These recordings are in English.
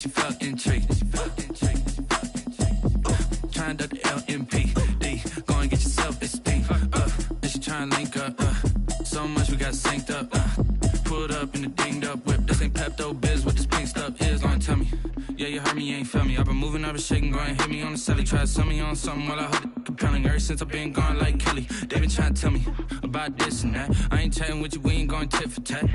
She felt intrigued. Trying to the LMPD. Go and get yourself esteem. And she trying to link up. So much we got synced up. Pulled up in the dinged up whip. This ain't Pepto Biz with this pink stuff is. Gonna tell me. Yeah, you heard me, you ain't felt me. I've been moving, I've been shaking, go and hit me on the celly. Try to sell me on something while I hold it compelling. Ever since I've been gone like Kelly. They been trying to tell me about this and that. I ain't chatting with you, we ain't going tit for tat.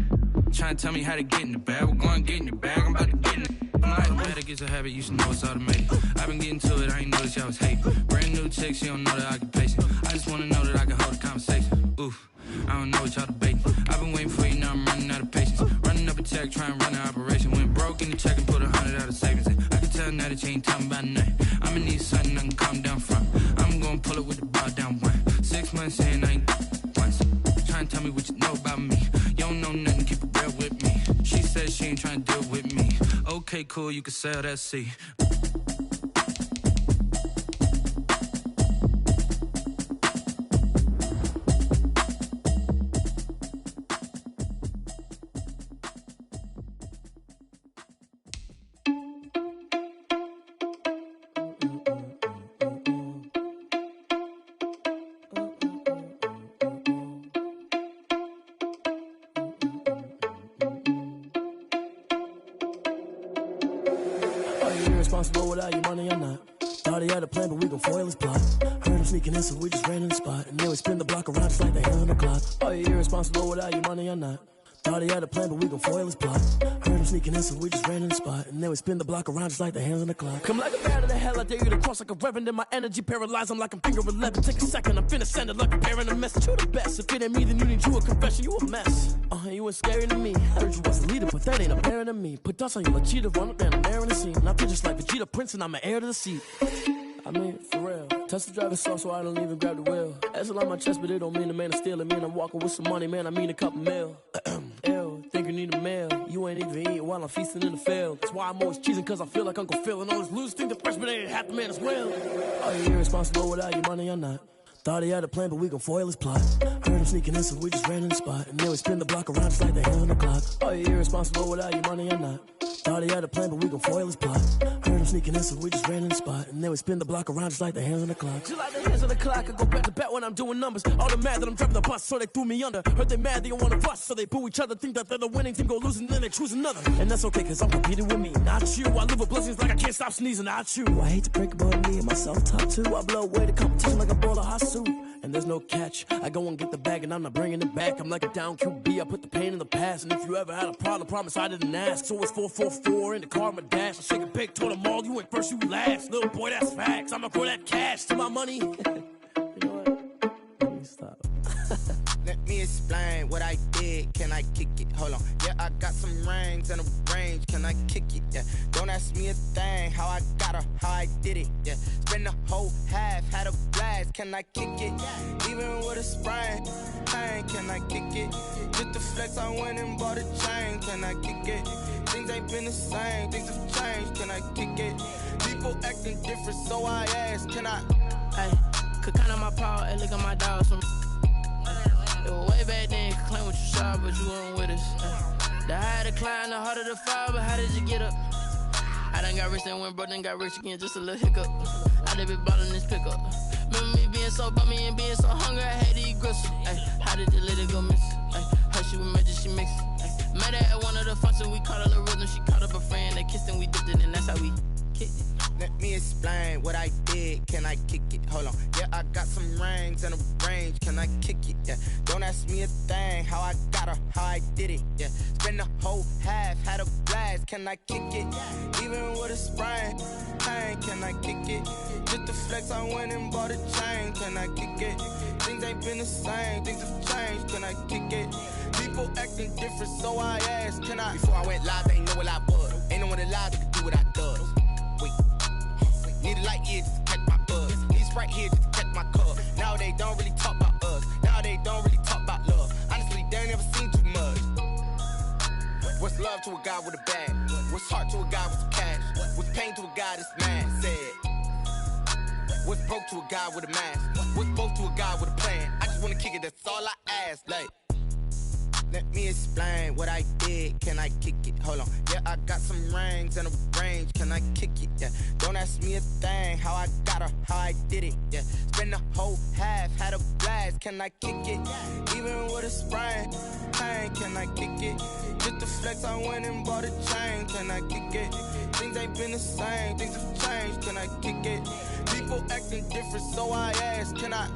Trying to tell me how to get in the bag. We're going to get in the bag, I'm about to get in it. I'm like, better get a habit, you should know it's automated. I've been getting to it, I ain't noticed y'all was hating. Brand new chick, she don't know the occupation. I just wanna know that I can hold a conversation. Oof, I don't know what y'all debating. I've been waiting for you, now I'm running out of patience. Running up a check, trying to run an operation. Went broke in the check and put 100 out of savings in. I can tell now that you ain't talking about nothing. I'ma need something I can calm down from. I'm gonna pull it with the bar down one. 6 months in, I ain't once. Trying to tell me what you know about me. You don't know nothing, keep it real with me. She said she ain't trying to deal with me. Okay, cool, you can sell that seed. Responsible without your money or not. Thought he had a plan, but we gon' foil his plot. Heard him sneaking in, so we just ran in the spot. And then we spin the block around just like the hand on the clock. Are you irresponsible without your money or not? Thought he had a plan, but we gon' foil his plot. Heard him sneaking in, so we just ran in the spot. And then we spin the block around just like the hands on the clock. Come like a bat of the hell, I dare you to cross like a reverend. In my energy paralyzed, I'm like I'm finger 11. Take a second, I'm finna send it like a parent a message. You the best, if it ain't me, then you need you a confession. You a mess, you ain't scary to me. Heard you was a leader, but that ain't apparent to me. Put dust on you like cheetah, run up down, I'm airing the scene. And I feel just like Vegeta Prince, and I'm an heir to the seat. I mean, for real. Touch the driver's soft, so I don't even grab the wheel. That's on my chest, but it don't mean the man is stealing. Man, I'm walking with some money, man, I mean a couple mil. Ew, think you need a meal. You ain't even eating while I'm feasting in the field. That's why I'm always cheesing, cause I feel like Uncle Phil. And all this loose think the freshman ain't half the man as well. Are you irresponsible without your money or not? Thought he had a plan, but we gon' foil his plot. Heard him sneaking in, so we just ran in the spot. And then we spin the block around just like the hand on the clock. Are you irresponsible without your money or not? Thought he had a plan, but we gon' foil his plot. Heard him sneaking in, so we just ran in the spot. And then we spin the block around just like the hands on the clock. Just like the hands on the clock, I go back to back when I'm doing numbers. All the mad that I'm driving the bus, so they threw me under. Heard they mad, they don't wanna bust, so they boo each other. Think that they're the winning team, go losing, then they choose another. And that's okay, cause I'm competing with me, not you. I live with blessings like I can't stop sneezing, not you. I hate to break about me and my self-talk too. I blow away the competition like a ball of hot soup. And there's no catch, I go and get the bag and I'm not bringing it back. I'm like a down QB, I put the pain in the past. And if you ever had a problem, promise I didn't ask. So it's 444 in the car, my dash. I shake a big, told them all, you went first, you last. Little boy, that's facts, I'ma grow that cash to my money. You know what, let me stop. Let me explain what I did, can I kick it? Hold on, yeah, I got some rings and a range, can I kick it? Yeah, don't ask me a thing, how I got her, how I did it. Yeah, spend the whole half, had a blast, can I kick it? Even with a sprain, pain, can I kick it? Just the flex, I went and bought a chain, can I kick it? Things ain't been the same, things have changed, can I kick it? People acting different, so I ask, can I? Hey, could count on my power, and look at my dogs from. It was way back then, could claim what you saw, but you weren't with us. The higher the climb, the harder the fall, but how did you get up? I done got rich, then went broke, then got rich again, just a little hiccup. I done been ballin' this pickup. Remember me being so bummy and being so hungry, I had to eat gristle. Ay, how did the lady go miss? Her she was magic, she mixed. Met her at one of the functions, we caught her the rhythm, she caught up a friend, they kissed and we dipped it, and that's how we kicked it. Let me explain what I did, can I kick it? Hold on, yeah, I got some rings and a range, can I kick it? Yeah, don't ask me a thing, how I got her, how I did it. Yeah, spend the whole half, had a blast, can I kick it? Even with a sprain, pain, can I kick it? Just the flex, I went and bought a chain, can I kick it? Things ain't been the same, things have changed, can I kick it? People acting different, so I asked, can I? Before I went live, they ain't know what I was. Ain't no one alive that could do what I does. Wait. Need a light here just to catch my buzz. Need Sprite here just to catch my cup. Now they don't really talk about us. Now they don't really talk about love. Honestly, they ain't never seen too much. What's love to a guy with a bag? What's heart to a guy with some cash? What's pain to a guy that's mad? Said. What's broke to a guy with a mask? What's both to a guy with a plan? I just wanna kick it, that's all I ask. Like, Let me explain what I did. Can I kick it? Hold on. Yeah, I got some rings and a range. Can I kick it? Yeah. Don't ask me a thing. How I got her, how I did it. Yeah. Spend the whole half, had a blast. Can I kick it? Even with a sprain, pain. Can I kick it? Just the flex, I went and bought a chain. Can I kick it? Things ain't been the same. Things have changed. Can I kick it? People acting different, so I ask. Can I?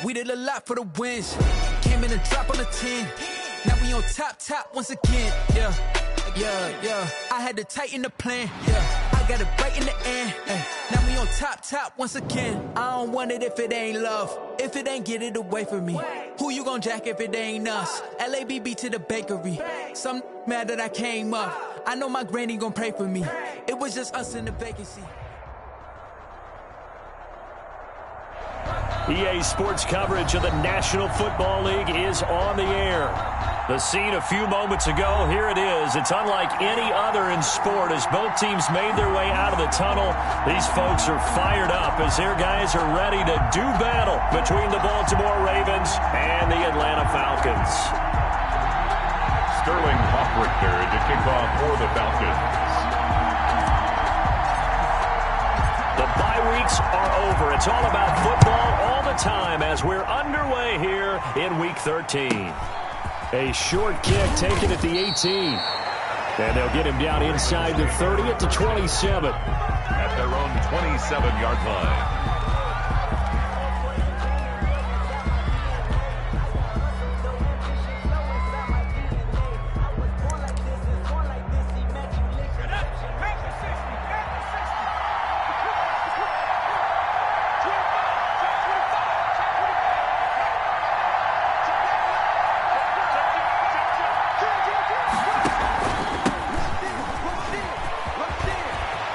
We did a lot for the wins. Came in and drop on the 10. Now we on top once again. Yeah. I had to tighten the plan. Yeah. I got it right in the end. Now we on top once again. I don't want it if it ain't love. If it ain't, get it away from me. Who you gon' jack if it ain't us? LABB to the bakery. Some mad that I came up. I know my granny gon' pray for me. It was just us in the vacancy. EA Sports coverage of the National Football League is on the air. The scene a few moments ago, here it is. It's unlike any other in sport as both teams made their way out of the tunnel. These folks are fired up as their guys are ready to do battle between the Baltimore Ravens and the Atlanta Falcons. Sterling Hoffrichter to kick off for the Falcons. The bye weeks are over. It's all about football all the time as we're underway here in Week 13. A short kick taken at the 18. And they'll get him down inside the 30 at the 27. At their own 27-yard line.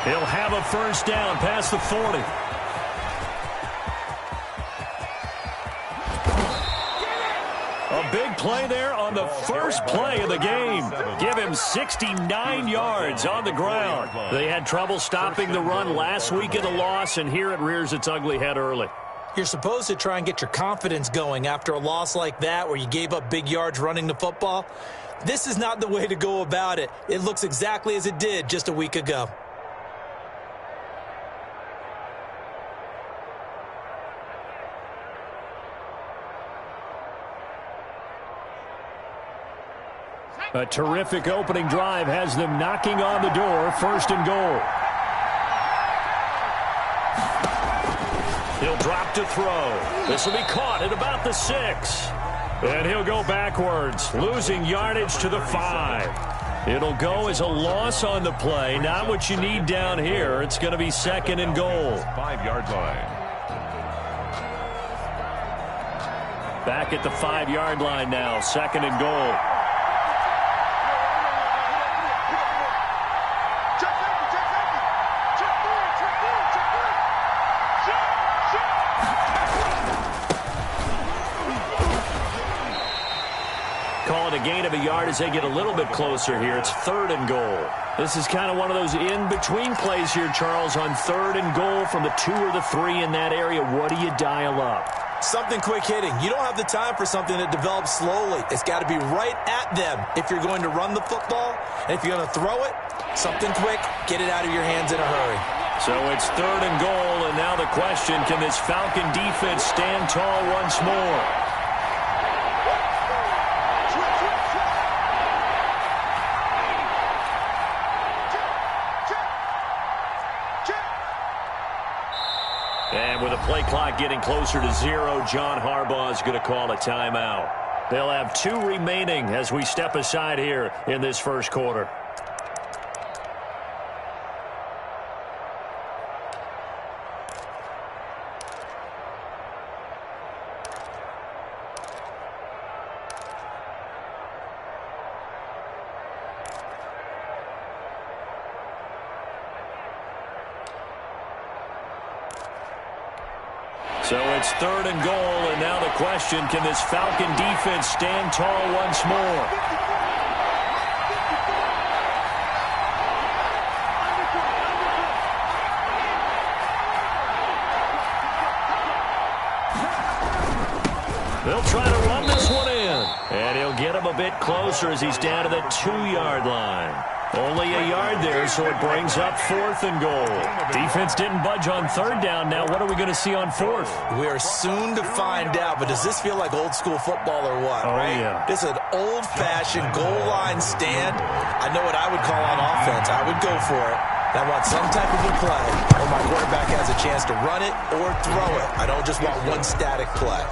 He'll have a first down past the 40. A big play there on the first play of the game. Give him 69 yards on the ground. They had trouble stopping the run last week in the loss, and here it rears its ugly head early. You're supposed to try and get your confidence going after a loss like that where you gave up big yards running the football. This is not the way to go about it. It looks exactly as it did just a week ago. A terrific opening drive has them knocking on the door, first and goal. He'll drop to throw. This will be caught at about the 6. And he'll go backwards, losing yardage to the 5. It'll go as a loss on the play. Not what you need down here. It's going to be second and goal. 5-yard line. Back at the 5-yard line now, second and goal. Call it a gain of a yard as they get a little bit closer here. It's third and goal. This is kind of one of those in-between plays here, Charles, on third and goal from the 2 or the 3 in that area. What do you dial up? Something quick hitting. You don't have the time for something that develops slowly. It's got to be right at them if you're going to run the football. And if you're going to throw it, something quick, get it out of your hands in a hurry. So it's third and goal, and now the question, can this Falcon defense stand tall once more? And with the play clock getting closer to 0, John Harbaugh is going to call a timeout. They'll have 2 remaining as we step aside here in this first quarter. So it's 3rd and goal, and now the question, can this Falcon defense stand tall once more? They'll try to run this one in, and he'll get him a bit closer as he's down to the 2-yard line. Only a yard there, so it brings up 4th and goal. Defense didn't budge on 3rd down. Now what are we going to see on 4th? We are soon to find out, but does this feel like old school football or what? Oh, right? Yeah. This is an old-fashioned goal line stand. I know what I would call on offense. I would go for it. And I want some type of a play where my quarterback has a chance to run it or throw it. I don't just want one static play.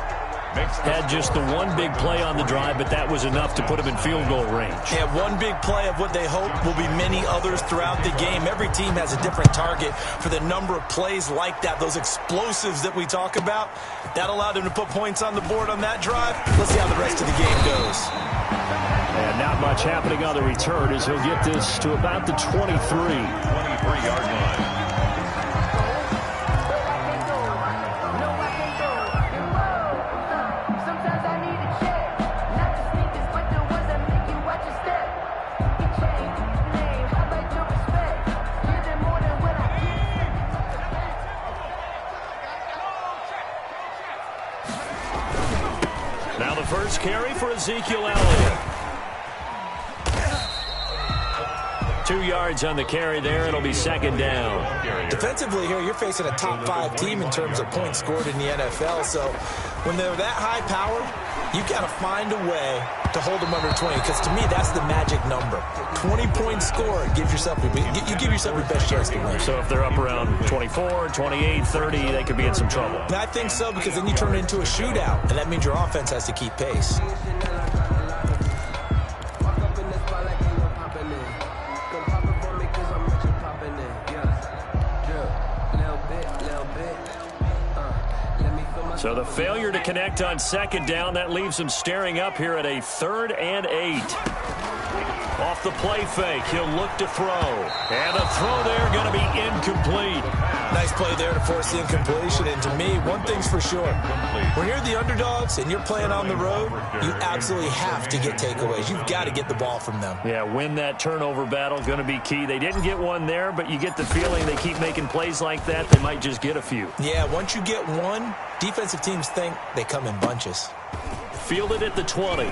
Had just the one big play on the drive, but that was enough to put him in field goal range. Yeah, one big play of what they hope will be many others throughout the game. Every team has a different target for the number of plays like that, those explosives that we talk about. That allowed them to put points on the board on that drive. Let's see how the rest of the game goes. And not much happening on the return as he'll get this to about the 23-yard line. Now the first carry for Ezekiel Elliott. 2 yards on the carry there. It'll be 2nd down. Defensively here, you're facing a top 5 team in terms of points scored in the NFL. So when they're that high powered, you've got to find a way to hold them under 20. Because to me, that's the magic number. 20 points scored gives yourself you give yourself your best chance to win. So if they're up around 24, 28, 30, they could be in some trouble. And I think so, because then you turn it into a shootout, and that means your offense has to keep pace. So the failure to connect on 2nd down, that leaves him staring up here at a 3rd and 8. Off the play fake, he'll look to throw. And the throw there going to be incomplete. Nice play there to force the incompletion. And to me, one thing's for sure. When you're the underdogs and you're playing on the road, you absolutely have to get takeaways. You've got to get the ball from them. Yeah, win that turnover battle, going to be key. They didn't get one there, but you get the feeling they keep making plays like that, they might just get a few. Yeah, once you get one, defensive teams think they come in bunches. Fielded at the 20.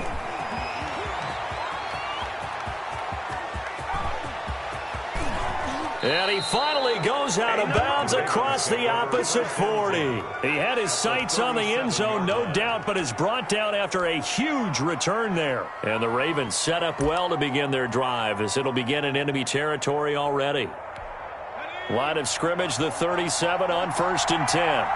And he finally goes out of bounds across the opposite 40. He had his sights on the end zone, no doubt, but is brought down after a huge return there. And the Ravens set up well to begin their drive as it'll begin in enemy territory already. Line of scrimmage, the 37 on 1st and 10.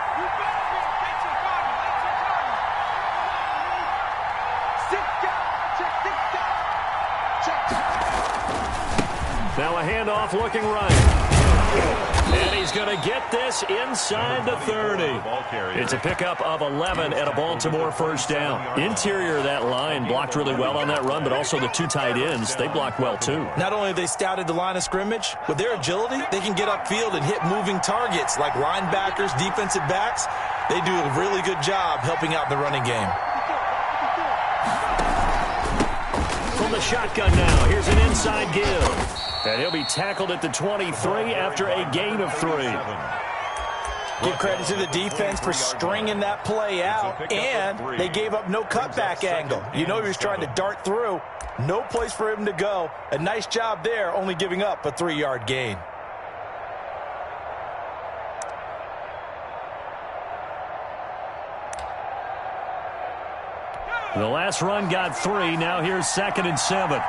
Now a handoff looking right. And he's going to get this inside the 30. It's a pickup of 11 and a Baltimore 1st down. Interior of that line blocked really well on that run, but also the 2 tight ends, they blocked well too. Not only have they scouted the line of scrimmage, with their agility, they can get upfield and hit moving targets like linebackers, defensive backs. They do a really good job helping out the running game. From the shotgun now, here's an inside give. And he'll be tackled at the 23 after a gain of 3. Give credit to the defense for stringing that play out, and they gave up no cutback angle. You know he was trying to dart through. No place for him to go. A nice job there, only giving up a 3-yard gain. The last run got 3. Now here's 2nd and 7.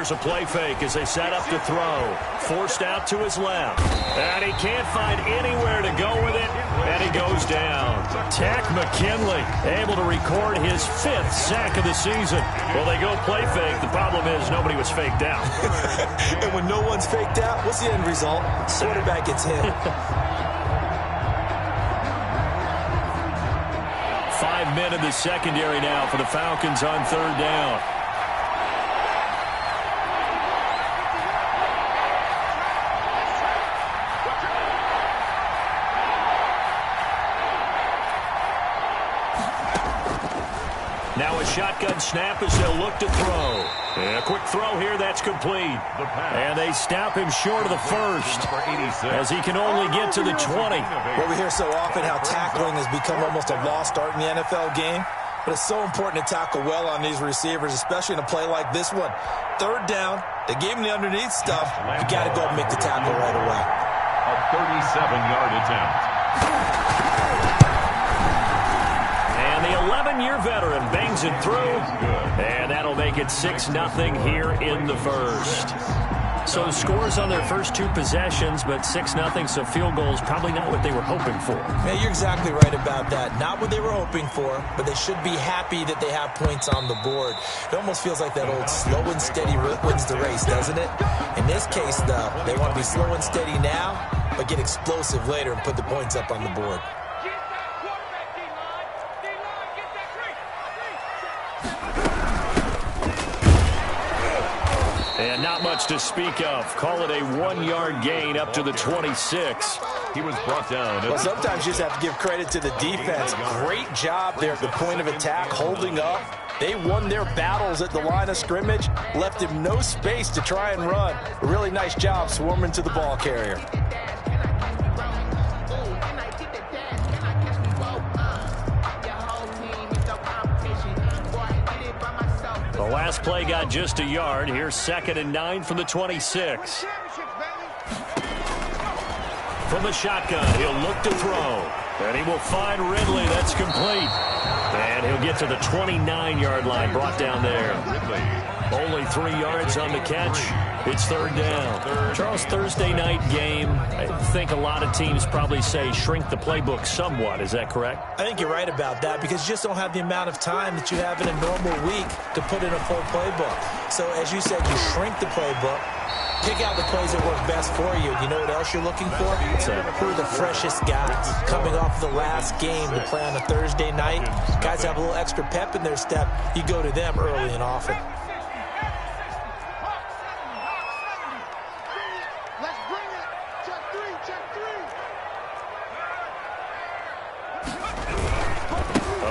Here's a play fake as they set up to throw. Forced out to his left. And he can't find anywhere to go with it. And he goes down. Tack McKinley able to record his 5th sack of the season. Well, they go play fake. The problem is nobody was faked out. And when no one's faked out, what's the end result? Quarterback gets hit. 5 men in the secondary now for the Falcons on 3rd down. Now a shotgun snap as they'll look to throw. And a quick throw here, that's complete. And they stop him short of the first as he can only get to the 20. Well, we hear so often how tackling has become almost a lost art in the NFL game. But it's so important to tackle well on these receivers, especially in a play like this one. 3rd down, they gave him the underneath stuff. You got to go and make the tackle right away. A 37-yard attempt. And the 11-year veteran bangs it through. And that'll make it 6-0 here in the first. So scores on their first 2 possessions, but 6-0, so field goals probably not what they were hoping for. Yeah, you're exactly right about that. Not what they were hoping for, but they should be happy that they have points on the board. It almost feels like that old slow and steady wins the race, doesn't it? In this case, though, they want to be slow and steady now, but get explosive later and put the points up on the board. And not much to speak of. Call it a 1-yard gain up to the 26. He was brought down. Well, sometimes you just have to give credit to the defense. Great job there at the point of attack, holding up. They won their battles at the line of scrimmage, left him no space to try and run. A really nice job swarming to the ball carrier. The last play got just a yard. Here's 2nd and 9 from the 26. From the shotgun, he'll look to throw. And he will find Ridley. That's complete. And he'll get to the 29-yard line, brought down there. Only 3 yards on the catch. It's 3rd down. Charles, Thursday night game. I think a lot of teams probably say shrink the playbook somewhat. Is that correct? I think you're right about that because you just don't have the amount of time that you have in a normal week to put in a full playbook. So as you said, you shrink the playbook, pick out the plays that work best for you. You know what else you're looking for? Who are the freshest guys coming off the last game to play on a Thursday night? Guys have a little extra pep in their step. You go to them early and often.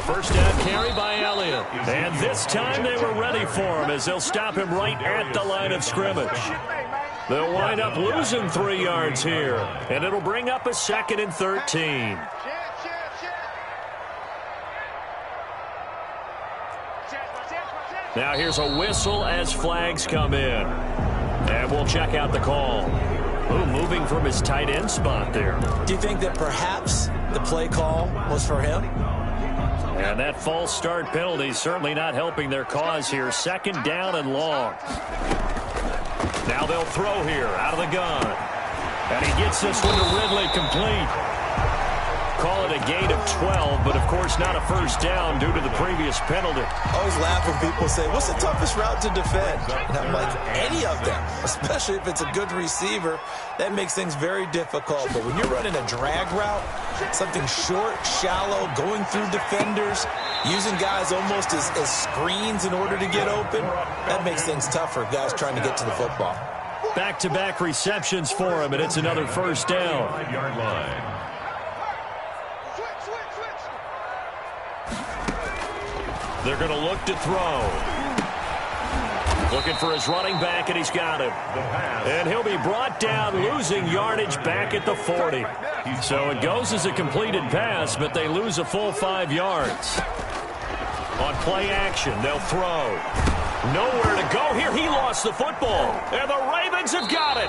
First down carry by Elliott. And this time they were ready for him as they'll stop him right at the line of scrimmage. They'll wind up losing 3 yards here. And it'll bring up a 2nd and 13. Now here's a whistle as flags come in. And we'll check out the call. Ooh, moving from his tight end spot there. Do you think that perhaps the play call was for him? And that false start penalty certainly not helping their cause here. 2nd down and long. Now they'll throw here out of the gun. And he gets this one to Ridley complete. Call it a gain of 12, but of course not a first down due to the previous penalty. I always laugh when people say, what's the toughest route to defend? And I'm like, any of them, especially if it's a good receiver, that makes things very difficult. But when you're running a drag route, something short, shallow, going through defenders, using guys almost as screens in order to get open, that makes things tough for guys trying to get to the football. Back-to-back receptions for him, and it's another first down. 5-yard line. They're going to look to throw. Looking for his running back, and he's got him. And he'll be brought down, losing yardage back at the 40. So it goes as a completed pass, but they lose a full 5 yards. On play action, they'll throw. Nowhere to go here. He lost the football. And the Ravens have got it.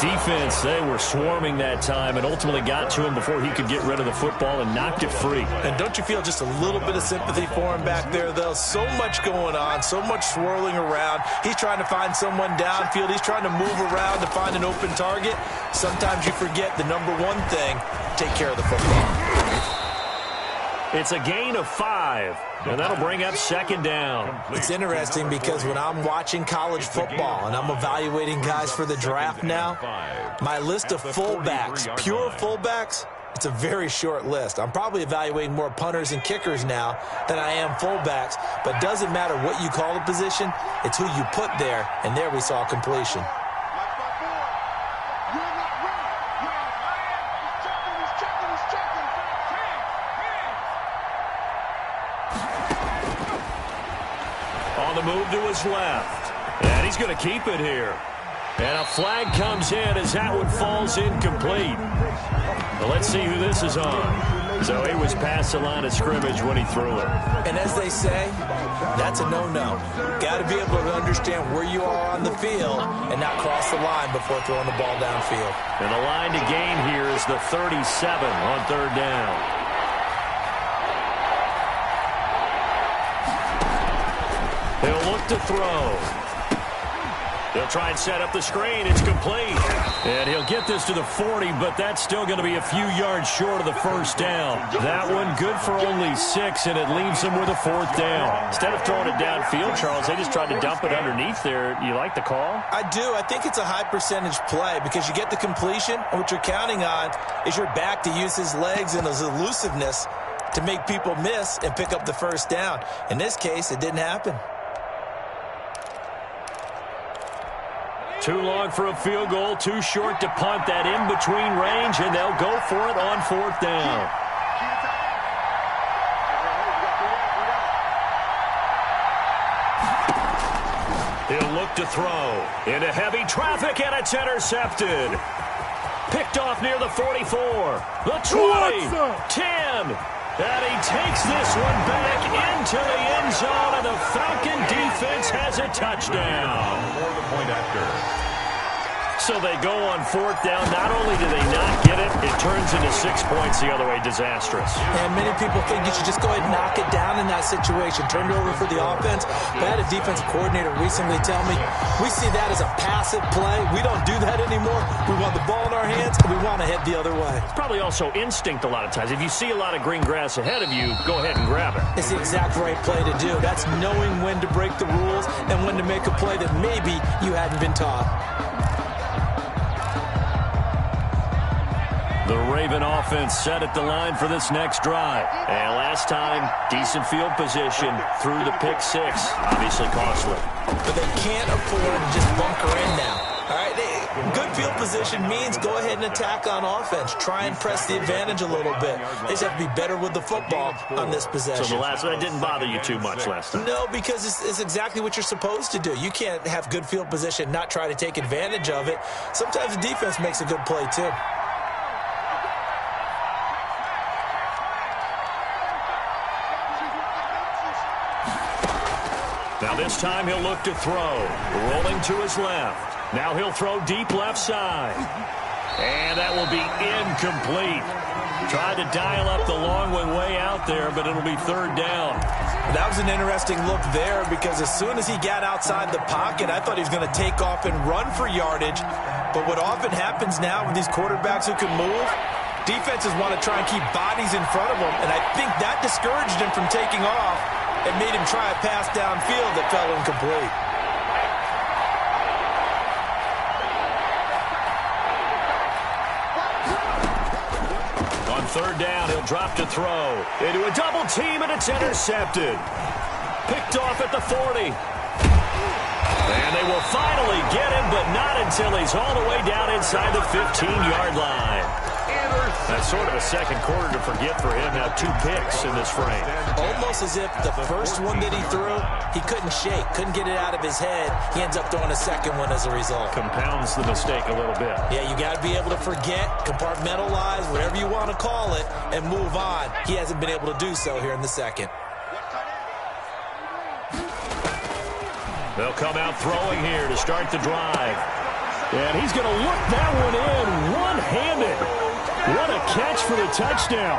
defense, they were swarming that time and ultimately got to him before he could get rid of the football and knocked it free. And don't you feel just a little bit of sympathy for him back there, though? So much going on, so much swirling around. He's trying to find someone downfield. He's trying to move around to find an open target. Sometimes you forget the number one thing, take care of the football. It's a gain of 5, and that'll bring up second down. It's interesting because when I'm watching college football and I'm evaluating guys for the draft now, my list of fullbacks, pure fullbacks, it's a very short list. I'm probably evaluating more punters and kickers now than I am fullbacks, but it doesn't matter what you call the position, it's who you put there, and there we saw completion. On the move to his left. And he's going to keep it here. And a flag comes in as that one falls incomplete. Well, let's see who this is on. So he was past the line of scrimmage when he threw it. And as they say, that's a no-no. Got to be able to understand where you are on the field and not cross the line before throwing the ball downfield. And the line to gain here is the 37 on third down. He'll look to throw. He'll try and set up the screen. It's complete. And he'll get this to the 40, but that's still going to be a few yards short of the first down. That one good for only 6, and it leaves him with a 4th down. Instead of throwing it downfield, Charles, they just tried to dump it underneath there. You like the call? I do. I think it's a high percentage play because you get the completion, and what you're counting on is your back to use his legs and his elusiveness to make people miss and pick up the first down. In this case, it didn't happen. Too long for a field goal, too short to punt that in-between range, and they'll go for it on 4th down. He'll look to throw. Into heavy traffic, and it's intercepted. Picked off near the 44. The 20. 10. And he takes this one back into the end zone, and the Falcon defense has a touchdown. So they go on 4th down. Not only do they not get it, it turns into 6 points the other way. Disastrous. And many people think you should just go ahead and knock it down in that situation. Turn it over for the offense. But I had a defensive coordinator recently tell me, we see that as a passive play. We don't do that anymore. We want the ball in our hands, and we want to head the other way. It's probably also instinct a lot of times. If you see a lot of green grass ahead of you, go ahead and grab it. It's the exact right play to do. That's knowing when to break the rules and when to make a play that maybe you hadn't been taught. The Raven offense set at the line for this next drive. And last time, decent field position through the pick 6. Obviously costly. But they can't afford to just bunker in now. All right, good field position means go ahead and attack on offense. Try and press the advantage a little bit. They just have to be better with the football on this possession. So the last one didn't bother you too much last time? No, because it's exactly what you're supposed to do. You can't have good field position, not try to take advantage of it. Sometimes the defense makes a good play, too. Now this time he'll look to throw. Rolling to his left. Now he'll throw deep left side. And that will be incomplete. Tried to dial up the long one way out there, but it'll be 3rd down. That was an interesting look there because as soon as he got outside the pocket, I thought he was going to take off and run for yardage. But what often happens now with these quarterbacks who can move, defenses want to try and keep bodies in front of them, and I think that discouraged him from taking off. It made him try a pass downfield that fell incomplete. On 3rd down, he'll drop to throw. Into a double team, and it's intercepted. Picked off at the 40. And they will finally get him, but not until he's all the way down inside the 15-yard line. That's sort of a second quarter to forget for him. Now 2 picks in this frame. Almost as if the first one that he threw, he couldn't shake, couldn't get it out of his head. He ends up throwing a second one as a result. Compounds the mistake a little bit. Yeah, you got to be able to forget, compartmentalize, whatever you want to call it, and move on. He hasn't been able to do so here in the second. They'll come out throwing here to start the drive. And he's going to look that one in one-handed. What a catch for the touchdown.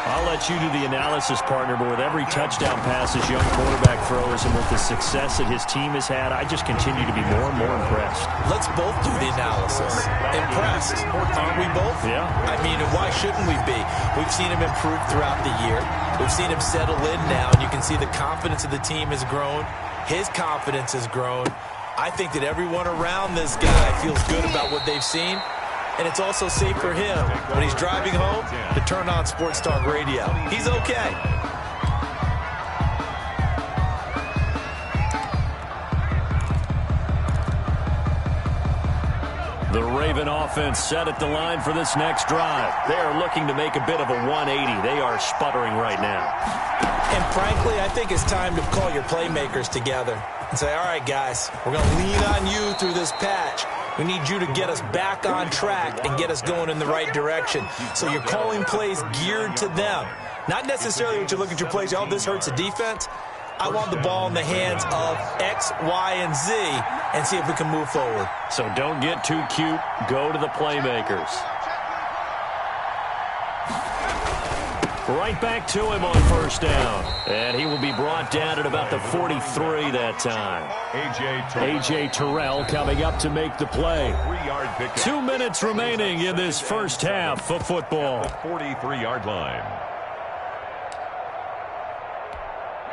I'll let you do the analysis, partner, but with every touchdown pass his young quarterback throws and with the success that his team has had, I just continue to be more and more impressed. Let's both do the analysis. Impressed. Aren't we both? Yeah. I mean, why shouldn't we be? We've seen him improve throughout the year. We've seen him settle in now, and you can see the confidence of the team has grown. His confidence has grown. I think that everyone around this guy feels good about what they've seen. And it's also safe for him when he's driving home to turn on Sports Talk Radio. He's okay. The Raven offense set at the line for this next drive. They are looking to make a bit of a 180. They are sputtering right now. And frankly, I think it's time to call your playmakers together and say, all right, guys, we're going to lean on you through this patch. We need you to get us back on track and get us going in the right direction. So you're calling plays geared to them. Not necessarily what you look at your plays, oh, this hurts the defense. I want the ball in the hands of X, Y, and Z and see if we can move forward. So don't get too cute. Go to the playmakers. Right back to him on first down. And he will be brought down at about the 43 that time. A.J. Terrell coming up to make the play. 2 minutes remaining in this first half of football. 43-yard line.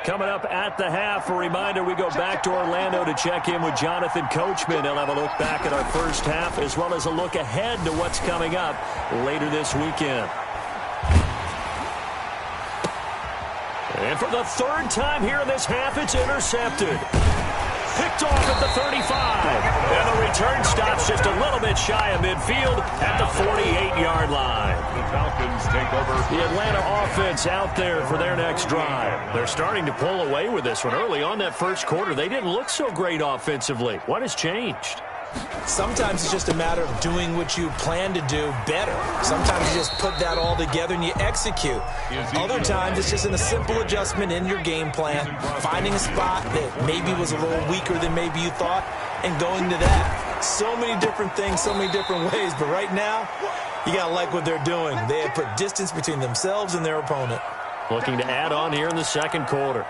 Coming up at the half, a reminder, we go back to Orlando to check in with Jonathan Coachman. He'll have a look back at our first half as well as a look ahead to what's coming up later this weekend. And for the third time here in this half, it's intercepted. Picked off at the 35. And the return stops just a little bit shy of midfield at the 48-yard line. The Falcons take over. The Atlanta offense out there for their next drive. They're starting to pull away with this one. Early on that first quarter, they didn't look so great offensively. What has changed? Sometimes it's just a matter of doing what you plan to do better. Sometimes you just put that all together and you execute. Other times it's just a simple adjustment in your game plan, finding a spot that maybe was a little weaker than maybe you thought, and going to that. So many different things, so many different ways, but right now, you got to like what they're doing. They have put distance between themselves and their opponent. Looking to add on here in the second quarter.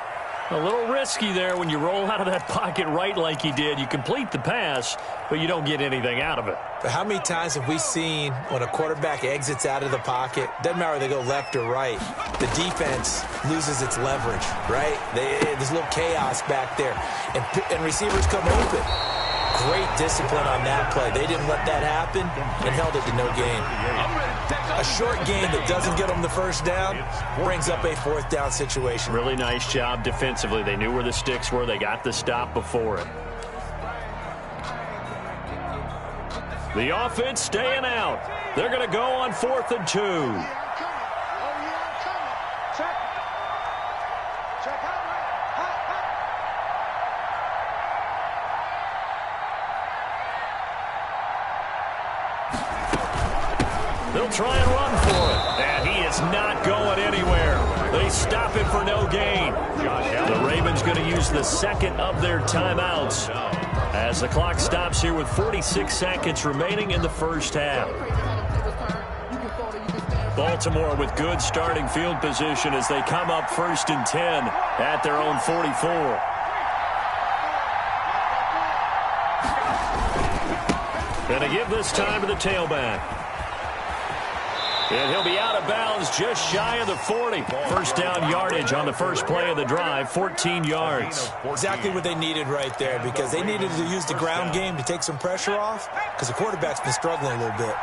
A little risky there when you roll out of that pocket right like he did. You complete the pass, but you don't get anything out of it. But how many times have we seen when a quarterback exits out of the pocket, doesn't matter whether they go left or right, the defense loses its leverage, right? There's a little chaos back there, and receivers come open. Great discipline on that play. They didn't let that happen and held it to no gain. A short gain that doesn't get them the first down brings up a fourth down situation. Really nice job defensively. They knew where the sticks were. They got the stop before it. The offense staying out. They're going to go on 4th and 2. They'll try and run for it. And he is not going anywhere. They stop him for no gain. The Ravens going to use the second of their timeouts as the clock stops here with 46 seconds remaining in the first half. Baltimore with good starting field position as they come up 1st and 10 at their own 44. And they give this time to the tailback. And he'll be out of bounds just shy of the 40. First down yardage on the first play of the drive, 14 yards. Exactly what they needed right there, because they needed to use the ground game to take some pressure off, because the quarterback's been struggling a little bit.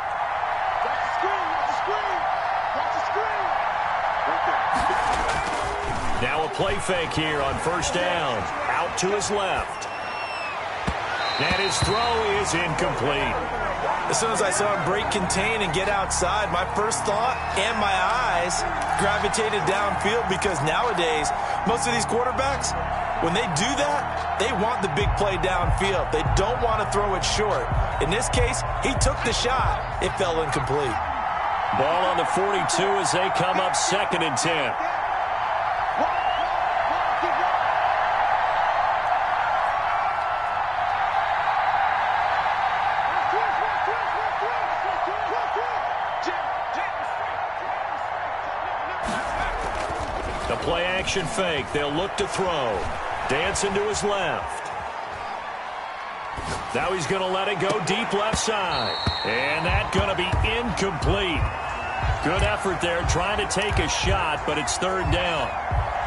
Now a play fake here on first down. Out to his left. And his throw is incomplete. As soon as I saw him break contain and get outside, my first thought and my eyes gravitated downfield, because nowadays, most of these quarterbacks, when they do that, they want the big play downfield. They don't want to throw it short. In this case, he took the shot. It fell incomplete. Ball on the 42 as they come up 2nd and 10. play-action fake. They'll look to throw. Dancing to his left. Now he's going to let it go deep left side. And that's going to be incomplete. Good effort there trying to take a shot, but it's third down.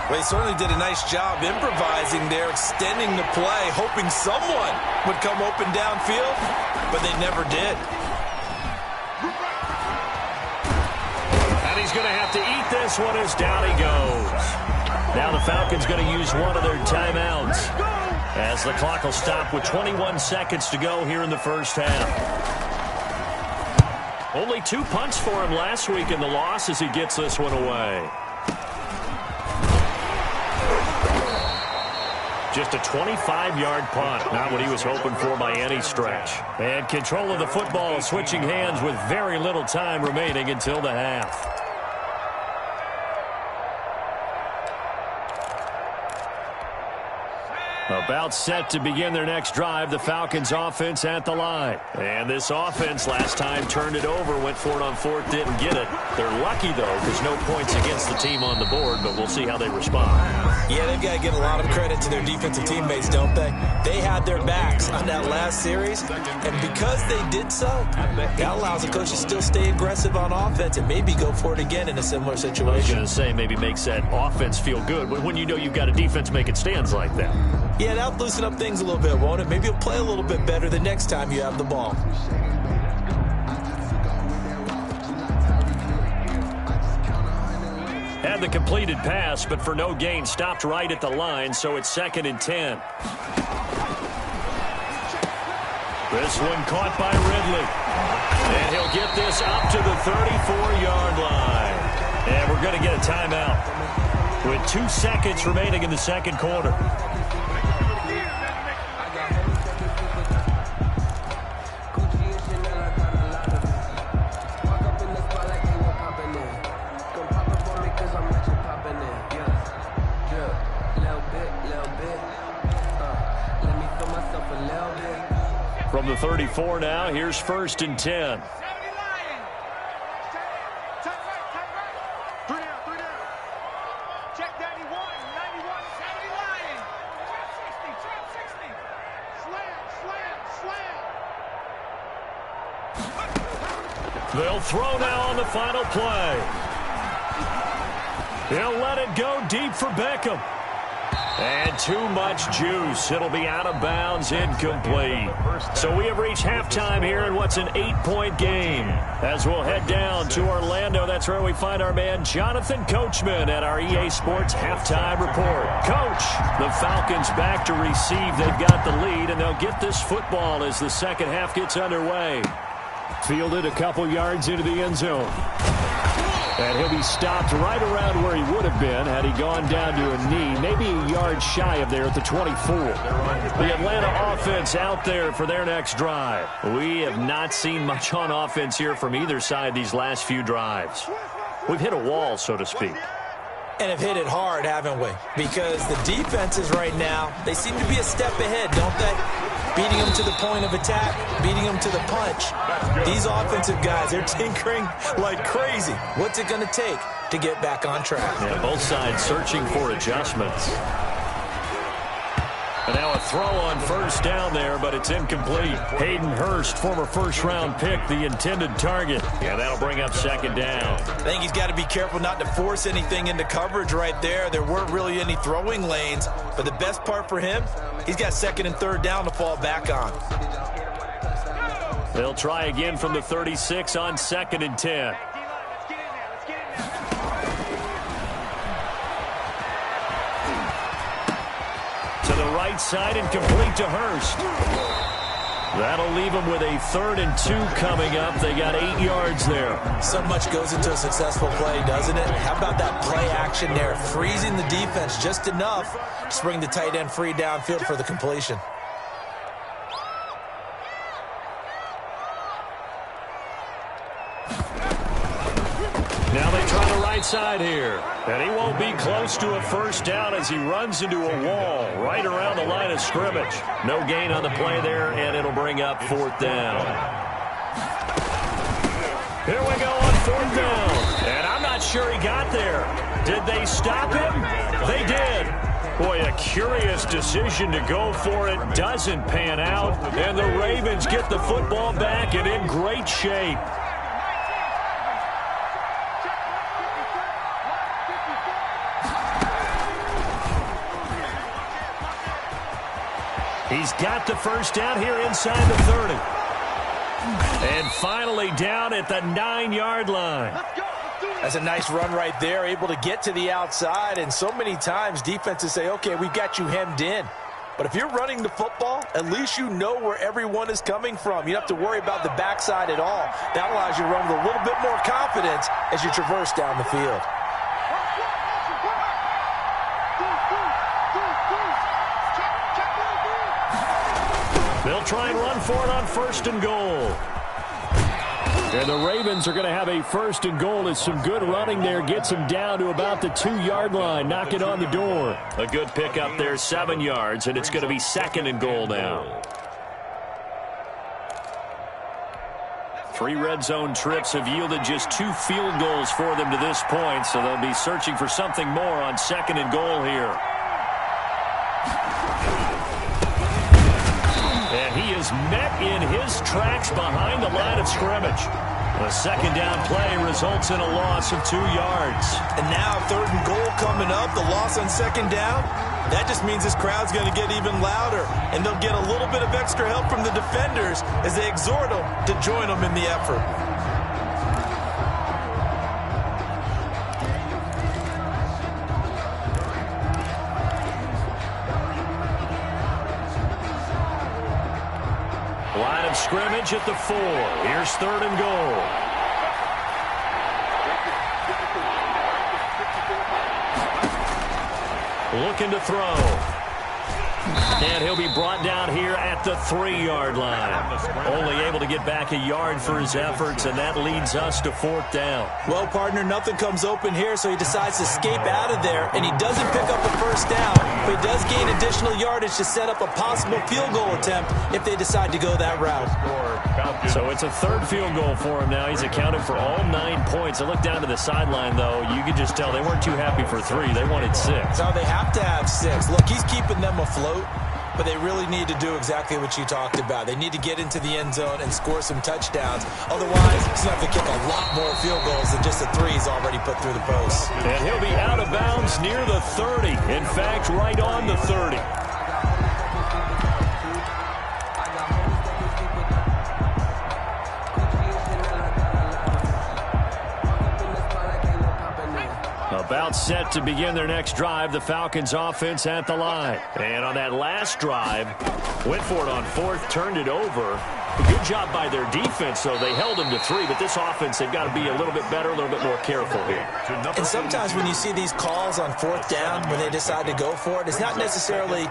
Well, he certainly did a nice job improvising there, extending the play, hoping someone would come open downfield, but they never did. And he's going to have to eat this one as down he goes. Now the Falcons going to use one of their timeouts as the clock will stop with 21 seconds to go here in the first half. Only 2 punts for him last week in the loss as he gets this one away. Just a 25-yard punt. Not what he was hoping for by any stretch. And control of the football switching hands with very little time remaining until the half. About set to begin their next drive, the Falcons offense at the line. And this offense last time turned it over, went for it on fourth, didn't get it. They're lucky, though, because no points against the team on the board, but we'll see how they respond. Yeah, they've got to give a lot of credit to their defensive teammates, don't they? They had their backs on that last series, and because they did so, that allows the coach to still stay aggressive on offense and maybe go for it again in a similar situation. I was going to say maybe makes that offense feel good when you know you've got a defense making stands like that. Yeah, that'll loosen up things a little bit, won't it? Maybe you'll play a little bit better the next time you have the ball. Had the completed pass, but for no gain, stopped right at the line, so it's 2nd and 10. This one caught by Ridley. And he'll get this up to the 34-yard line. And we're going to get a timeout with 2 seconds remaining in the second quarter. From the 34 now, here's 1st and 10. They'll throw now on the final play. He'll let it go deep for Beckham. And too much juice. It'll be out of bounds, incomplete. So we have reached halftime here in what's an 8-point game. As we'll head down to Orlando, that's where we find our man Jonathan Coachman at our EA Sports Halftime Report. Coach, the Falcons back to receive. They've got the lead, and they'll get this football as the second half gets underway. Fielded a couple yards into the end zone. And he'll be stopped right around where he would have been had he gone down to a knee, maybe a yard shy of there at the 24. The Atlanta offense out there for their next drive. We have not seen much on offense here from either side these last few drives. We've hit a wall, so to speak. And have hit it hard, haven't we? Because the defenses right now, they seem to be a step ahead, don't they? Beating them to the point of attack, beating them to the punch. These offensive guys, they're tinkering like crazy. What's it going to take to get back on track? Yeah, both sides searching for adjustments. And now a throw on first down there, but it's incomplete. Hayden Hurst, former first-round pick, the intended target. Yeah, that'll bring up second down. I think he's got to be careful not to force anything into coverage right there. There weren't really any throwing lanes, but the best part for him, he's got 2nd and 3rd down to fall back on. They'll try again from the 36 on 2nd and 10. To the right side and complete to Hurst. That'll leave them with a 3rd and 2 coming up. They got 8 yards there. So much goes into a successful play, doesn't it? How about that play action there, freezing the defense just enough to bring the tight end free downfield for the completion. Now they try the right side here. And he won't be close to a first down as he runs into a wall right around the line of scrimmage. No gain on the play there, and it'll bring up 4th down. Here we go on 4th down. And I'm not sure he got there. Did they stop him? They did. Boy, a curious decision to go for it. Doesn't pan out. And the Ravens get the football back and in great shape. He's got the first down here inside the 30. And finally down at the 9-yard line. That's a nice run right there, able to get to the outside. And so many times defenses say, okay, we've got you hemmed in. But if you're running the football, at least you know where everyone is coming from. You don't have to worry about the backside at all. That allows you to run with a little bit more confidence as you traverse down the field. They'll try and run for it on 1st and goal. And the Ravens are going to have a 1st and goal as some good running there gets them down to about the 2-yard line, knocking on the door. A good pickup there, 7 yards, and it's going to be 2nd and goal now. 3 red zone trips have yielded just 2 field goals for them to this point, so they'll be searching for something more on 2nd and goal here. And he is met in his tracks behind the line of scrimmage. A 2nd down play results in a loss of 2 yards. And now 3rd and goal coming up, the loss on 2nd down. That just means this crowd's going to get even louder. And they'll get a little bit of extra help from the defenders as they exhort them to join them in the effort. Line of scrimmage at the 4. Here's 3rd and goal. Looking to throw. And he'll be brought down here at the 3-yard line. Only able to get back a yard for his efforts, and that leads us to 4th down. Well, partner, nothing comes open here, so he decides to escape out of there, and he doesn't pick up a 1st down, but he does gain additional yardage to set up a possible field goal attempt if they decide to go that route. So it's a 3rd field goal for him now. He's accounted for all 9 points. I look down to the sideline, though. You could just tell they weren't too happy for 3. They wanted 6. So they have to have 6. Look, he's keeping them afloat, but they really need to do exactly what you talked about. They need to get into the end zone and score some touchdowns. Otherwise, he's going to have to kick a lot more field goals than just the 3 he's already put through the post. And he'll be out of bounds near the 30. In fact, right on the 30. About set to begin their next drive, the Falcons offense at the line. And on that last drive, went for it on 4th, turned it over. A good job by their defense, though. They held them to 3, but this offense, they've got to be a little bit better, a little bit more careful here. And sometimes when you see these calls on 4th down, when they decide to go for it, it's not necessarily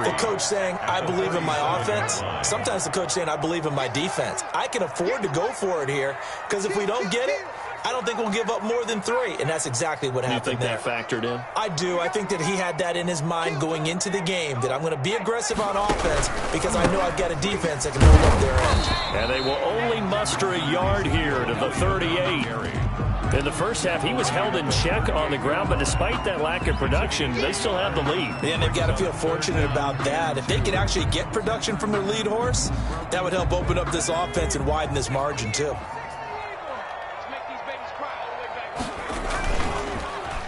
the coach saying, I believe in my offense. Sometimes the coach saying, I believe in my defense. I can afford to go for it here, because if we don't get it, I don't think we'll give up more than 3, and that's exactly what happened there. You think that factored in? I do. I think that he had that in his mind going into the game, that I'm going to be aggressive on offense because I know I've got a defense that can hold up their edge. And they will only muster a yard here to the 38. In the first half, he was held in check on the ground, but despite that lack of production, they still have the lead. Yeah, and they've got to feel fortunate about that. If they could actually get production from their lead horse, that would help open up this offense and widen this margin, too.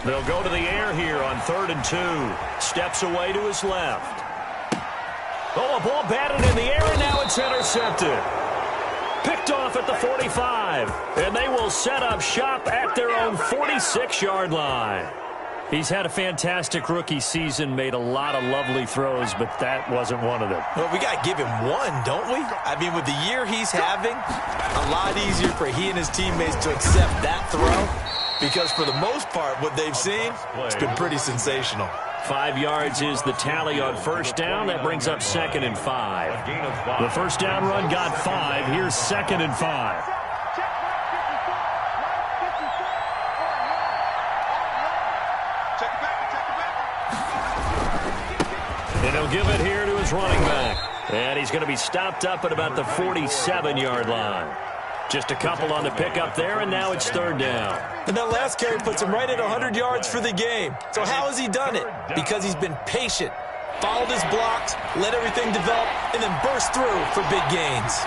They'll go to the air here on 3rd and 2. Steps away to his left. Oh, a ball batted in the air, and now it's intercepted. Picked off at the 45. And they will set up shop at their own 46-yard line. He's had a fantastic rookie season, made a lot of lovely throws, but that wasn't one of them. Well, we got to give him one, don't we? I mean, with the year he's having, a lot easier for he and his teammates to accept that throw. Because for the most part, what they've seen, it's been pretty sensational. 5 yards is the tally on 1st down. That brings up 2nd and 5. The 1st down run got 5. Here's 2nd and 5. And he'll give it here to his running back. And he's going to be stopped up at about the 47-yard line. Just a couple on the pickup there, and now it's third down. And that last carry puts him right at 100 yards for the game. So how has he done it? Because he's been patient, followed his blocks, let everything develop, and then burst through for big gains.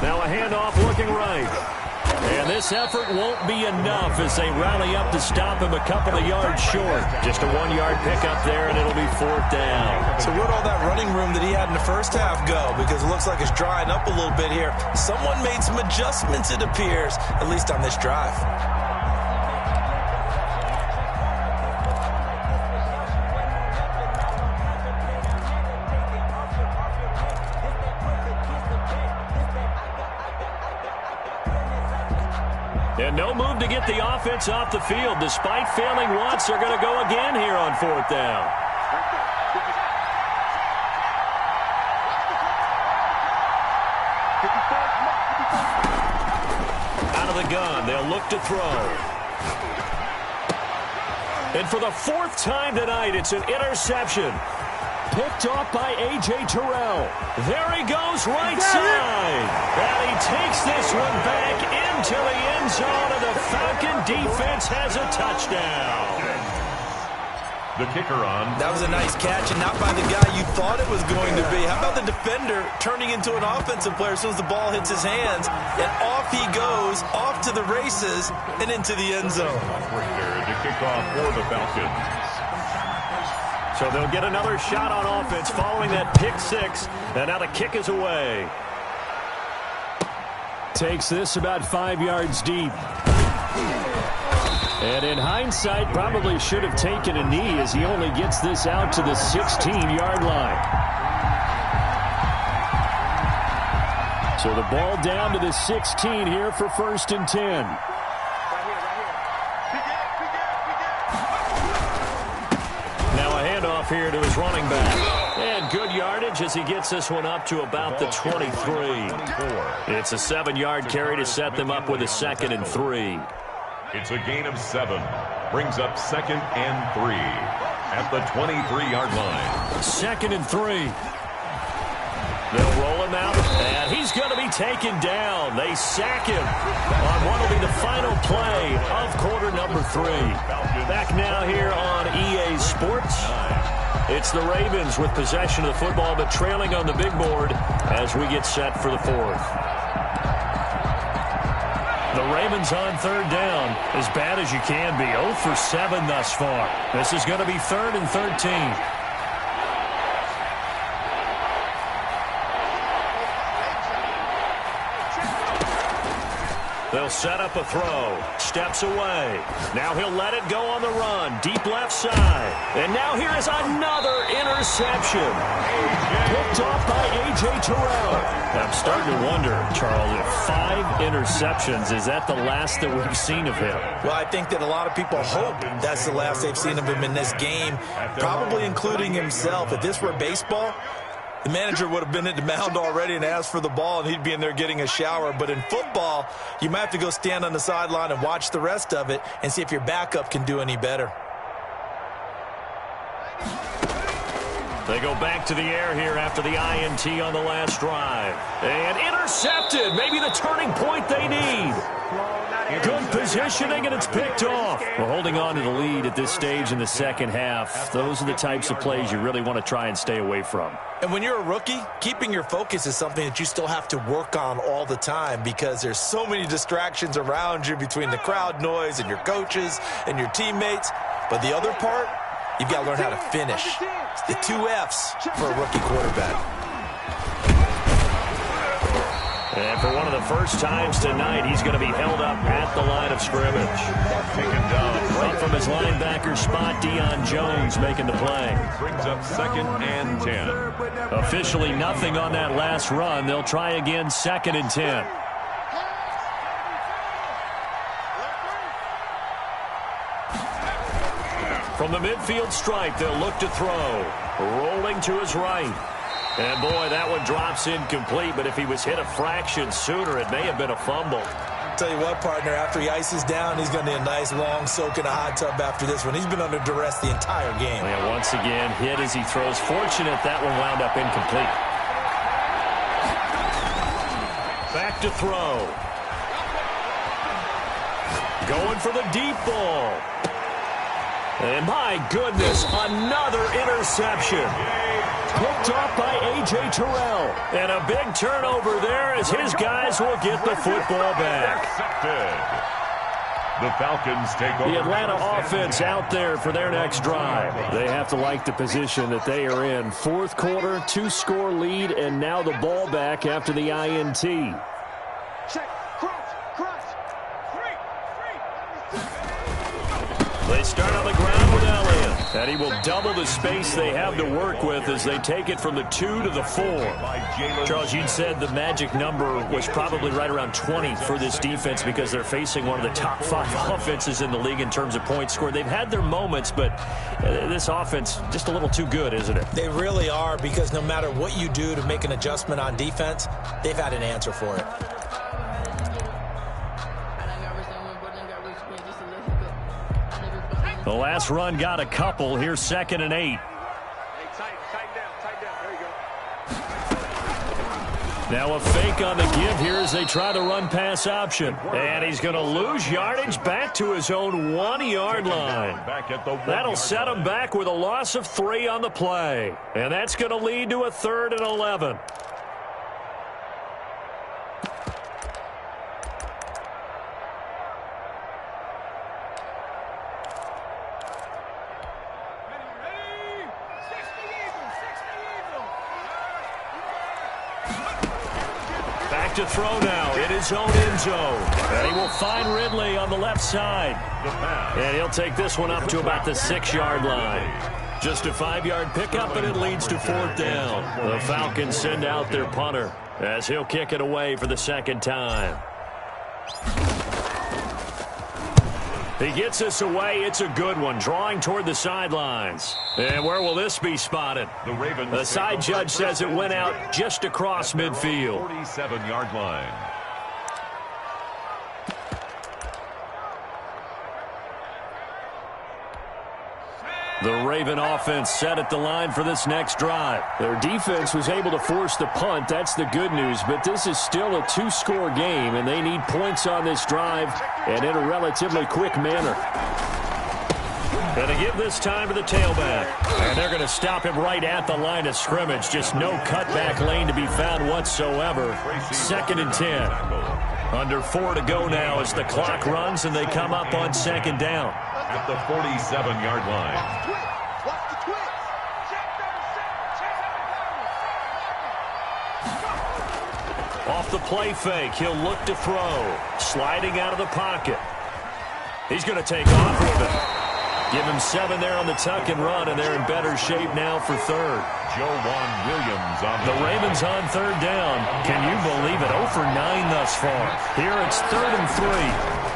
Now a handoff looking right. And this effort won't be enough as they rally up to stop him a couple of yards short. Just a 1-yard pickup there, and it'll be fourth down. So where'd all that running room that he had in the first half go? Because it looks like it's drying up a little bit here. Someone made some adjustments, it appears, at least on this drive. And no move to get the offense off the field. Despite failing once, they're going to go again here on fourth down. Out of the gun, they'll look to throw. And for the fourth time tonight, it's an interception. Picked off by A.J. Terrell. There he goes, right side. And he takes this one back into the end zone, and the Falcon defense has a touchdown. The kicker on. That was a nice catch, and not by the guy you thought it was going to be. How about the defender turning into an offensive player as soon as the ball hits his hands? And off he goes, off to the races, and into the end zone. To kick off for the Falcons. So they'll get another shot on offense following that pick six, and now the kick is away. Takes this about 5 yards deep. And in hindsight, probably should have taken a knee as he only gets this out to the 16-yard line. So the ball down to the 16 here for 1st and 10. Off here to his running back. And good yardage as he gets this one up to about the 23. It's a 7-yard carry to set them up with a 2nd and 3. It's a gain of 7. Brings up 2nd and 3 at the 23-yard line. 2nd and 3. They'll roll him out, and he's going to be taken down. They sack him on what will be the final play of quarter number 3. Back now here on EA Sports. It's the Ravens with possession of the football, but trailing on the big board as we get set for the 4th. The Ravens on 3rd down, as bad as you can be. 0 for 7 thus far. This is going to be 3rd and 13. They'll set up a throw. Steps away. Now he'll let it go on the run. Deep left side. And now here is another interception. Picked off by A.J. Terrell. I'm starting to wonder, Charles, if 5 interceptions, is that the last that we've seen of him? Well, I think that a lot of people hope that's the last they've seen of him in this game, probably including himself. If this were baseball, the manager would have been at the mound already and asked for the ball, and he'd be in there getting a shower. But in football, you might have to go stand on the sideline and watch the rest of it and see if your backup can do any better. They go back to the air here after the INT on the last drive. And intercepted. Maybe the turning point they need. Good positioning, and it's picked off. We're holding on to the lead at this stage in the second half. Those are the types of plays you really want to try and stay away from. And when you're a rookie, keeping your focus is something that you still have to work on all the time because there's so many distractions around you between the crowd noise and your coaches and your teammates. But the other part, you've got to learn how to finish. It's the 2 F's for a rookie quarterback. And for one of the first times tonight, he's going to be held up at the line of scrimmage. Taken down. Up from his linebacker spot, Deion Jones making the play. Brings up 2nd and 10. Officially nothing on that last run. They'll try again, 2nd and 10. From the midfield stripe, they'll look to throw. Rolling to his right. And, boy, that one drops incomplete, but if he was hit a fraction sooner, it may have been a fumble. tell you what, partner, after he ices down, he's going to need a nice long soak in a hot tub after this one. He's been under duress the entire game. Yeah, once again, hit as he throws. Fortunate that one wound up incomplete. Back to throw. Going for the deep ball. And my goodness, another interception. Picked off by A.J. Terrell. And a big turnover there as his guys will get the football back. The Falcons take over. The Atlanta offense out there for their next drive. They have to like the position that they are in. Fourth quarter, 2-score lead, and now the ball back after the INT. Check, cross. They start on the ground with Elliott, and he will double the space they have to work with as they take it from the 2 to the 4. Charles, you said the magic number was probably right around 20 for this defense because they're facing one of the top 5 offenses in the league in terms of points scored. They've had their moments, but this offense just a little too good, isn't it? They really are, because no matter what you do to make an adjustment on defense, they've had an answer for it. The last run got a couple. Here's 2nd and 8. Hey, tighten down. There you go. Now a fake on the give here as they try to run pass option. And he's going to lose yardage back to his own 1-yard line. That'll set him back with a loss of 3 on the play. And that's going to lead to a 3rd and 11. To throw now in his own end zone. And he will find Ridley on the left side. And he'll take this one up to about the 6-yard line. Just a 5-yard pickup, and it leads to 4th down. The Falcons send out their punter as he'll kick it away for the 2nd time. He gets this away. It's a good one, drawing toward the sidelines. And where will this be spotted? The side judge says it went out just across midfield. 47-yard line. The Raven offense set at the line for this next drive. Their defense was able to force the punt. That's the good news. But this is still a 2-score game, and they need points on this drive and in a relatively quick manner. Going to give this time to the tailback. And they're going to stop him right at the line of scrimmage. Just no cutback lane to be found whatsoever. 2nd and 10. Under 4 to go now as the clock runs and they come up on 2nd down. At the 47-yard line. Off the play fake, he'll look to throw. Sliding out of the pocket. He's going to take off with it. Give him 7 there on the tuck and run, and they're in better shape now for 3rd. Joejuan Williams on the Ravens on 3rd down. Can you believe it? 0 for 9 thus far. Here it's 3rd and 3.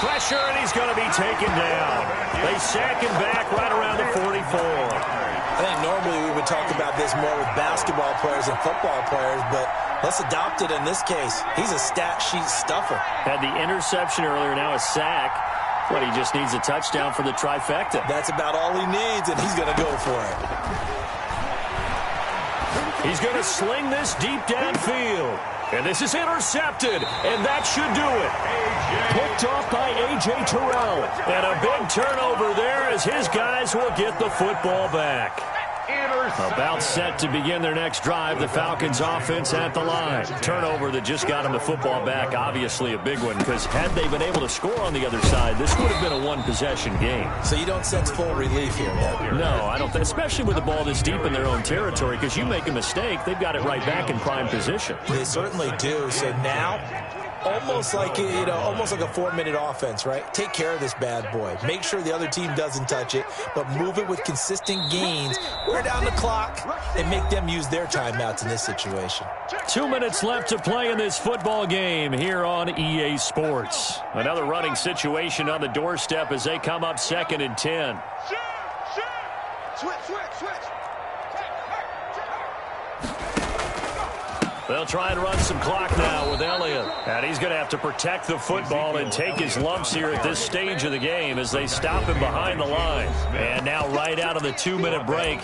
Pressure, and he's going to be taken down. They sack him back right around the 44. I think normally we would talk about this more with basketball players and football players, but let's adopt it in this case. He's a stat sheet stuffer. Had the interception earlier, now a sack. But he just needs a touchdown for the trifecta. That's about all he needs, and he's going to go for it. He's going to sling this deep downfield. And this is intercepted, and that should do it. Picked off by A.J. Terrell. And a big turnover there as his guys will get the football back. About set to begin their next drive, the Falcons offense at the line. Turnover that just got them the football back, obviously a big one, because had they been able to score on the other side, this would have been a one-possession game. So you don't sense full relief here, then? No, I don't think, especially with the ball this deep in their own territory, because you make a mistake, they've got it right back in prime position. They certainly do. So now, almost like a 4-minute offense, right? Take care of this bad boy. Make sure the other team doesn't touch it, but move it with consistent gains. Wear down the clock and make them use their timeouts in this situation. 2 minutes left to play in this football game here on EA Sports. Another running situation on the doorstep as they come up 2nd and 10. They'll try and run some clock now with Elliott. And he's going to have to protect the football and take his lumps here at this stage of the game as they stop him behind the line. And now right out of the 2-minute break,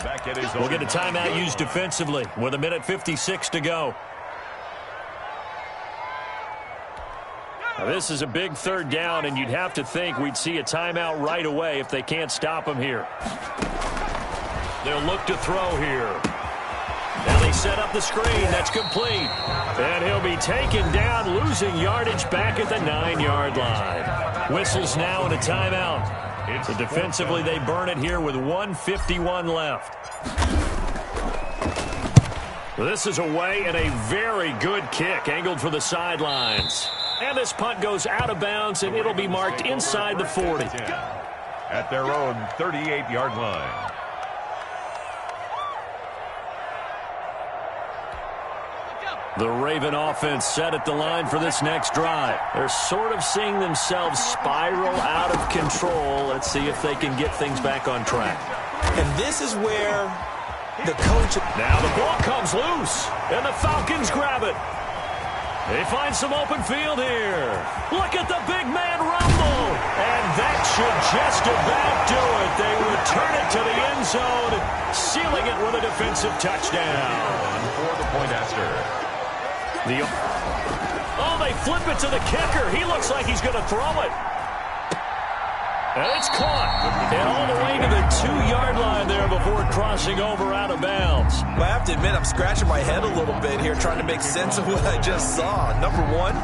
we'll get a timeout used defensively with 1:56 to go. Now this is a big third down, and you'd have to think we'd see a timeout right away if they can't stop him here. They'll look to throw here. Now they set up the screen. That's complete. And he'll be taken down, losing yardage back at the 9-yard line. Whistles now and a timeout. So defensively, they burn it here with 1:51 left. This is away and a very good kick, angled for the sidelines. And this punt goes out of bounds, and it'll be marked inside the 40. At their own 38-yard line. The Raven offense set at the line for this next drive. They're sort of seeing themselves spiral out of control. Let's see if they can get things back on track. And this is where the coach... Now the ball comes loose, and the Falcons grab it. They find some open field here. Look at the big man rumble. And that should just about do it. They return it to the end zone, sealing it with a defensive touchdown. For the point after. Oh, they flip it to the kicker. He looks like he's going to throw it. And it's caught. And all the way to the 2-yard line there before crossing over out of bounds. I have to admit, I'm scratching my head a little bit here trying to make sense of what I just saw. Number one,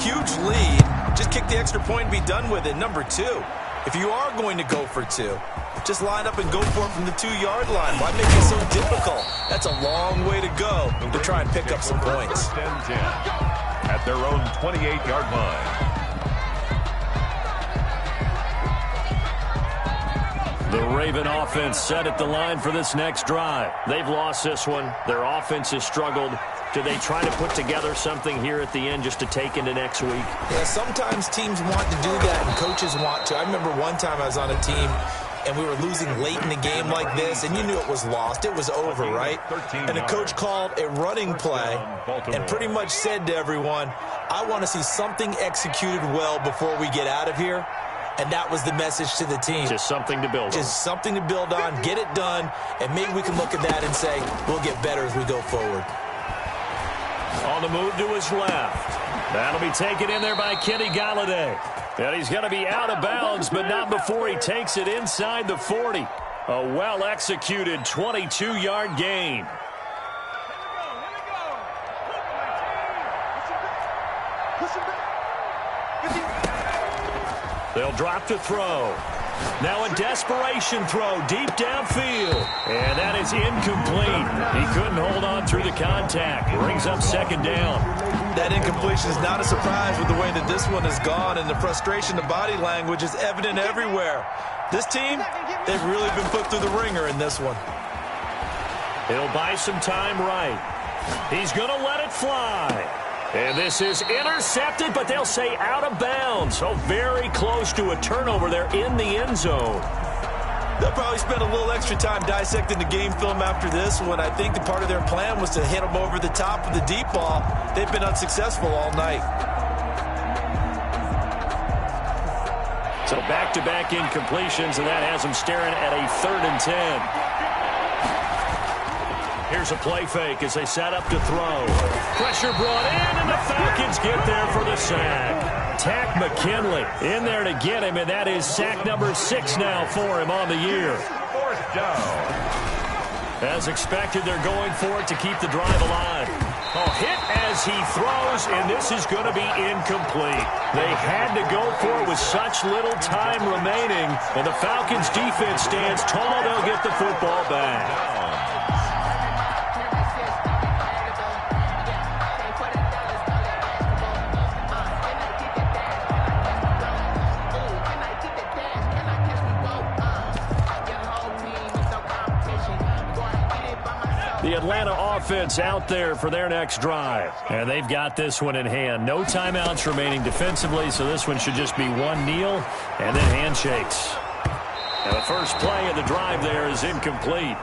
huge lead. Just kick the extra point and be done with it. Number two, if you are going to go for two, just line up and go for it from the 2-yard line. Why make it so difficult? That's a long way to go to try and pick up some points. At their own 28-yard line. The Raven offense set at the line for this next drive. They've lost this one. Their offense has struggled. Do they try to put together something here at the end just to take into next week? Yeah, sometimes teams want to do that and coaches want to. I remember one time I was on a team and we were losing late in the game like this, and you knew it was lost. It was over, right? And the coach called a running play and pretty much said to everyone, I want to see something executed well before we get out of here. And that was the message to the team. Just something to build on. Just something to build on, get it done, and maybe we can look at that and say, we'll get better as we go forward. On the move to his left. That'll be taken in there by Kenny Galladay. And he's going to be out of bounds, but not before he takes it inside the 40. A well-executed 22-yard gain. They'll drop to throw. Now a desperation throw deep downfield. And that is incomplete. He couldn't hold on through the contact. Brings up second down. That incompletion is not a surprise with the way that this one has gone, and the frustration, the body language is evident everywhere. This team, they've really been put through the ringer in this one. He'll buy some time right. He's going to let it fly. And this is intercepted, but they'll say out of bounds. So very close to a turnover there in the end zone. They'll probably spend a little extra time dissecting the game film after this one. I think the part of their plan was to hit them over the top of the deep ball. They've been unsuccessful all night. So back-to-back incompletions, and that has them staring at a 3rd and 10. Here's a play fake as they set up to throw. Pressure brought in, and the Falcons get there for the sack. Tack McKinley in there to get him, and that is sack number 6 now for him on the year. 4th down. As expected, they're going for it to keep the drive alive. Oh, hit as he throws, and this is going to be incomplete. They had to go for it with such little time remaining, and the Falcons defense stands tall. They'll get the football back. The Atlanta offense out there for their next drive. And they've got this one in hand. No timeouts remaining defensively, so this one should just be one kneel and then handshakes. And the first play of the drive there is incomplete.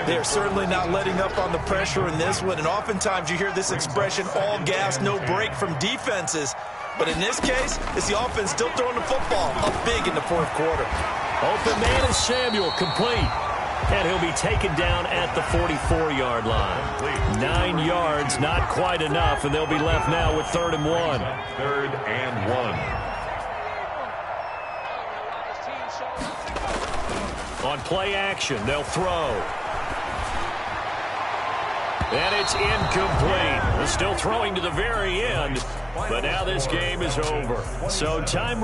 They're certainly not letting up on the pressure in this one, and oftentimes you hear this expression, all gas, no break from defenses. But in this case, it's the offense still throwing the football up big in the fourth quarter. Open man is Samuel, complete. And he'll be taken down at the 44-yard line. 9 yards, not quite enough, and they'll be left now with 3rd and 1. 3rd and 1. On play action, they'll throw. And it's incomplete. They're still throwing to the very end, but now this game is over. So time